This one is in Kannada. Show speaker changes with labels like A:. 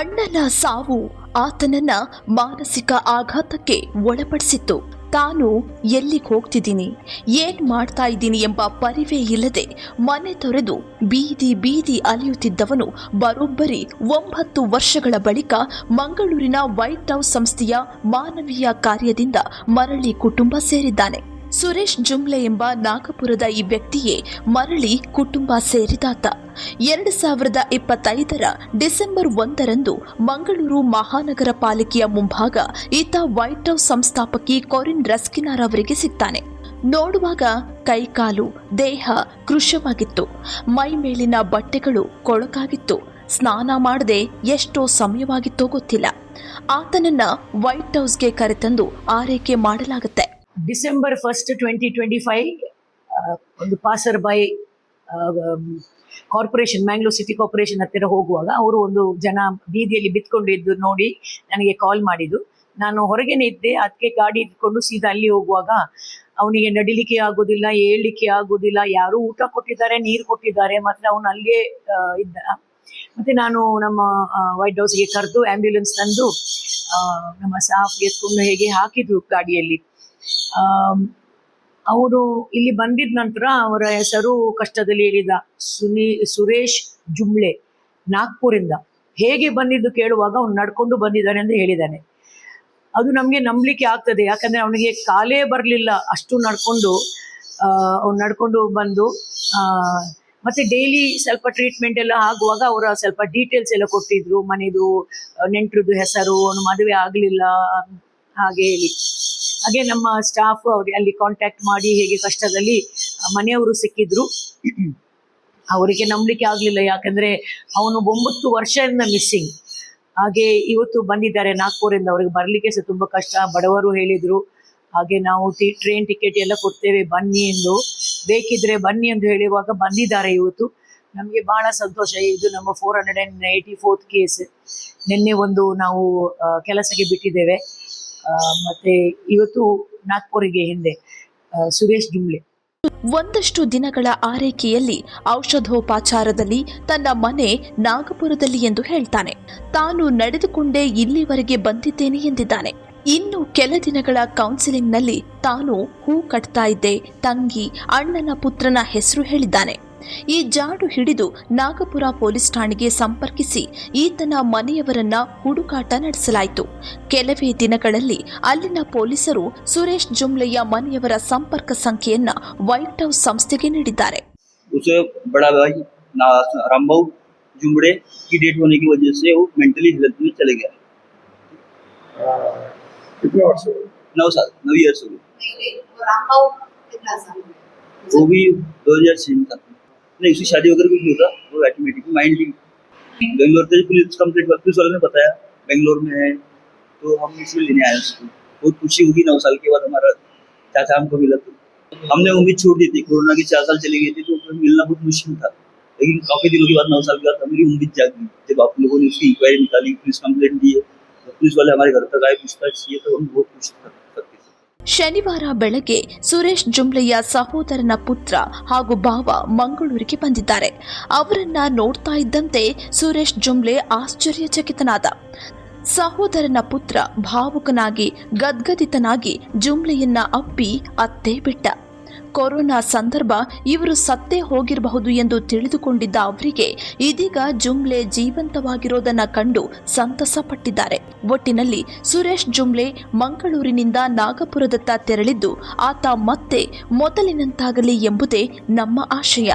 A: ಅಣ್ಣನ ಸಾವು ಆತನನ್ನ ಮಾನಸಿಕ ಆಘಾತಕ್ಕೆ ಒಳಪಡಿಸಿತ್ತು. ತಾನು ಎಲ್ಲಿಗೆ ಹೋಗ್ತಿದ್ದೀನಿ, ಏನ್ ಮಾಡ್ತಾ ಇದ್ದೀನಿ ಎಂಬ ಪರಿವೇ ಇಲ್ಲದೆ ಮನೆ ತೊರೆದು ಬೀದಿ ಬೀದಿ ಅಲೆಯುತ್ತಿದ್ದವನು ಬರೋಬ್ಬರಿ 9 ವರ್ಷಗಳ ಬಳಿಕ ಮಂಗಳೂರಿನ ವೈಟ್ ಹೌಸ್ ಸಂಸ್ಥೆಯ ಮಾನವೀಯ ಕಾರ್ಯದಿಂದ ಮರಳಿ ಕುಟುಂಬ ಸೇರಿದ್ದಾನೆ. ಸುರೇಶ್ ಜುಮ್ಲೆ ಎಂಬ ನಾಗಪುರದ ಈ ವ್ಯಕ್ತಿಯೇ ಮರಳಿ ಕುಟುಂಬ ಸೇರಿದಾತ. 2025 ಡಿಸೆಂಬರ್ 1 ಮಂಗಳೂರು ಮಹಾನಗರ ಪಾಲಿಕೆಯ ಮುಂಭಾಗ ಈತ ವೈಟ್ ಹೌಸ್ ಸಂಸ್ಥಾಪಕಿ ಕೊರಿನ್ ರಸ್ಕಿನಾರ್ ಅವರಿಗೆ ಸಿಗ್ತಾನೆ. ನೋಡುವಾಗ ಕೈಕಾಲು ದೇಹ ಕೃಶವಾಗಿತ್ತು, ಮೈ ಮೇಲಿನ ಬಟ್ಟೆಗಳು ಕೊಳಕಾಗಿತ್ತು. ಸ್ನಾನ ಮಾಡದೆ ಎಷ್ಟೋ ಸಮಯವಾಗಿತ್ತೋ ಗೊತ್ತಿಲ್ಲ. ಆತನನ್ನ ವೈಟ್ ಹೌಸ್ಗೆ ಕರೆತಂದು ಆರೈಕೆ ಮಾಡಲಾಗುತ್ತೆ.
B: ಡಿಸೆಂಬರ್ 1, 2025 ಒಂದು passer by corporation, Mangalore city corporation ಹತ್ತಿರ ಹೋಗುವಾಗ ಅವರು ಒಂದು ಜನ ಬೀದಿಯಲ್ಲಿ ಬಿತ್ಕೊಂಡಿದ್ದು ನೋಡಿ ನನಗೆ ಕಾಲ್ ಮಾಡಿದ್ದು. ನಾನು ಹೊರಗೇನೆ ಇದ್ದೆ, ಅದಕ್ಕೆ ಗಾಡಿ ಇಟ್ಕೊಂಡು ಸೀದಾ ಅಲ್ಲಿ ಹೋಗುವಾಗ ಅವನಿಗೆ ನಡಿಲಿಕ್ಕೆ ಆಗೋದಿಲ್ಲ, ಏಳಲಿಕ್ಕೆ ಆಗೋದಿಲ್ಲ. ಯಾರು ಊಟ ಕೊಟ್ಟಿದ್ದಾರೆ, ನೀರು ಕೊಟ್ಟಿದ್ದಾರೆ, ಮಾತ್ರ ಅವನು ಅಲ್ಲಿಯೇ ಇದ್ದ. ಮತ್ತೆ ನಾನು ನಮ್ಮ ವೈಟ್ ಹೌಸ್ಗೆ ಕರೆದು ಆಂಬ್ಯುಲೆನ್ಸ್ ತಂದು ನಮ್ಮ ಸ್ಟಾಫ್ ಎತ್ಕೊಂಡು ಹೇಗೆ ಹಾಕಿದ್ರು ಗಾಡಿಯಲ್ಲಿ. ಅವರು ಇಲ್ಲಿ ಬಂದಿದ ನಂತರ ಅವರ ಹೆಸರು ಕಷ್ಟದಲ್ಲಿ ಹೇಳಿದ ಸುರೇಶ್ ಜುಮ್ಲೆ, ನಾಗ್ಪುರಿಂದ. ಹೇಗೆ ಬಂದಿದ್ದು ಕೇಳುವಾಗ ಅವ್ನು ನಡ್ಕೊಂಡು ಬಂದಿದ್ದಾನೆ ಅಂತ ಹೇಳಿದ್ದಾನೆ. ಅದು ನಮಗೆ ನಂಬಲಿಕ್ಕೆ ಆಗ್ತದೆ, ಯಾಕಂದರೆ ಅವನಿಗೆ ಕಾಲೇ ಬರಲಿಲ್ಲ, ಅಷ್ಟು ಅವ್ನು ನಡ್ಕೊಂಡು ಬಂದು ಮತ್ತು ಡೈಲಿ ಸ್ವಲ್ಪ ಟ್ರೀಟ್ಮೆಂಟ್ ಎಲ್ಲ ಆಗುವಾಗ ಅವರ ಸ್ವಲ್ಪ ಡೀಟೇಲ್ಸ್ ಎಲ್ಲ ಕೊಟ್ಟಿದ್ರು, ಮನೆದು ನೆಂಟ್ರದ್ದು ಹೆಸರು, ಅವನು ಮದುವೆ ಆಗಲಿಲ್ಲ ಹಾಗೆ ಹೇಳಿ. ಹಾಗೆ ನಮ್ಮ ಸ್ಟಾಫ್ ಅವ್ರಿಗೆ ಅಲ್ಲಿ ಕಾಂಟ್ಯಾಕ್ಟ್ ಮಾಡಿ ಹೇಗೆ ಕಷ್ಟದಲ್ಲಿ ಮನೆಯವರು ಸಿಕ್ಕಿದ್ರು. ಅವರಿಗೆ ನಂಬಲಿಕ್ಕೆ ಆಗಲಿಲ್ಲ, ಯಾಕಂದರೆ ಅವನು 9 ವರ್ಷದಿಂದ ಮಿಸ್ಸಿಂಗ್. ಹಾಗೆ ಇವತ್ತು ಬಂದಿದ್ದಾರೆ ನಾಗ್ಪುರಿಂದ. ಅವ್ರಿಗೆ ಬರಲಿಕ್ಕೆ ಸಹ ತುಂಬ ಕಷ್ಟ, ಬಡವರು ಹೇಳಿದರು. ಹಾಗೆ ನಾವು ಟ್ರೈನ್ ಟಿಕೆಟ್ ಎಲ್ಲ ಕೊಡ್ತೇವೆ ಬನ್ನಿ ಎಂದು, ಬೇಕಿದ್ರೆ ಬನ್ನಿ ಎಂದು ಹೇಳುವಾಗ ಬಂದಿದ್ದಾರೆ ಇವತ್ತು. ನಮಗೆ ಭಾಳ ಸಂತೋಷ. ಇದು ನಮ್ಮ 484th ಕೇಸ್. ನಿನ್ನೆ ಒಂದು ನಾವು ಕೆಲಸಕ್ಕೆ ಬಿಟ್ಟಿದ್ದೇವೆ. ಮತ್ತೆ ಇವತ್ತು ನಾಗ್ಪುರಿಗೆ ಹಿಂದೆ ಸುರೇಶ್ ಜುಮ್ಲೆ.
A: ಒಂದಷ್ಟು ದಿನಗಳ ಆರೈಕೆಯಲ್ಲಿ ಔಷಧೋಪಚಾರದಲ್ಲಿ ತನ್ನ ಮನೆ ನಾಗಪುರದಲ್ಲಿ ಎಂದು ಹೇಳ್ತಾನೆ. ತಾನು ನಡೆದುಕೊಂಡೇ ಇಲ್ಲಿವರೆಗೆ ಬಂದಿದ್ದೇನೆ ಎಂದಿದ್ದಾನೆ. ಇನ್ನು ಕೆಲ ದಿನಗಳ ಕೌನ್ಸಿಲಿಂಗ್ನಲ್ಲಿ ತಾನು ಹೂ ಕಟ್ತಾ ಇದ್ದೆ, ತಂಗಿ, ಅಣ್ಣನ ಪುತ್ರನ ಹೆಸರು ಹೇಳಿದ್ದಾನೆ. ಈ ಜಾಡು ಹಿಡಿದು ನಾಗಪುರ ಪೊಲೀಸ್ ಠಾಣೆಗೆ ಸಂಪರ್ಕಿಸಿ ಈತನ ಮನೆಯವರನ್ನ ಹುಡುಕಾಟ ನಡೆಸಲಾಯಿತು. ಕೆಲವೇ ದಿನಗಳಲ್ಲಿ ಅಲ್ಲಿನ ಪೊಲೀಸರು ಸುರೇಶ್ ಜುಮ್ಲೆಯ ಮನೆಯವರ ಸಂಪರ್ಕ ಸಂಖ್ಯೆಯನ್ನ ವೈಟ್ ಹೌಸ್ ಸಂಸ್ಥೆಗೆ ನೀಡಿದ್ದಾರೆ.
C: जुमड़े की डेट होने की वजह से वो मेंटली हेल्थ में चले गया।
D: कितने वर्ष हो गए?
C: 9 साल 9 ईयर्स हो गए। वो भी 2006 में था। नहीं, उसकी शादी वगैरह कुछ नहीं होता, वो ऑटोमेटिक माइंडली बेंगलोर से पुलिस कंप्लेंट पुलिस वालों ने बताया बेंगलोर में है, तो हम इसमें लेने आए उसको। बहुत खुशी होगी 9 साल के बाद हमारा चाचा हमको मिला। तो हमने उम्मीद छोड़ दी थी, कोरोना की 4 साल चली गई थी तो मिलना बहुत मुश्किल था, लेकिन काफी दिनों के बाद 9 साल के बाद हमारी उम्मीद जागी। जब आप लोगों ने उसकी इंक्वायरी निकाली, पुलिस कंप्लेंट दी, पुलिस वाले हमारे घर तक आए, पूछताछ किए, तो हम बहुत खुश थे।
A: ಶನಿವಾರ ಬೆಳಗ್ಗೆ ಸುರೇಶ್ ಜುಮ್ಲೆಯ ಸಹೋದರನ ಪುತ್ರ ಹಾಗೂ ಭಾವ ಮಂಗಳೂರಿಗೆ ಬಂದಿದ್ದಾರೆ. ಅವರನ್ನ ನೋಡ್ತಾ ಇದ್ದಂತೆ ಸುರೇಶ್ ಜುಮ್ಲೆ ಆಶ್ಚರ್ಯಚಕಿತನಾದ. ಸಹೋದರನ ಪುತ್ರ ಭಾವುಕನಾಗಿ ಗದ್ಗದಿತನಾಗಿ ಜುಮ್ಲೆಯನ್ನ ಅಪ್ಪಿ ಅತ್ತೇ ಬಿಟ್ಟ. ಕೊರೋನಾ ಸಂದರ್ಭ ಇವರು ಸತ್ತೇ ಹೋಗಿರಬಹುದು ಎಂದು ತಿಳಿದುಕೊಂಡಿದ್ದ ಅವರಿಗೆ ಇದೀಗ ಜುಮ್ಲೆ ಜೀವಂತವಾಗಿರೋದನ್ನ ಕಂಡು ಸಂತಸ ಪಟ್ಟಿದ್ದಾರೆ. ಒಟ್ಟಿನಲ್ಲಿ ಸುರೇಶ್ ಜುಮ್ಲೆ ಮಂಗಳೂರಿನಿಂದ ನಾಗಪುರದತ್ತ ತೆರಳಿದ್ದು ಆತ ಮತ್ತೆ ಮೊದಲಿನಂತಾಗಲಿ ಎಂಬುದೇ ನಮ್ಮ ಆಶಯ.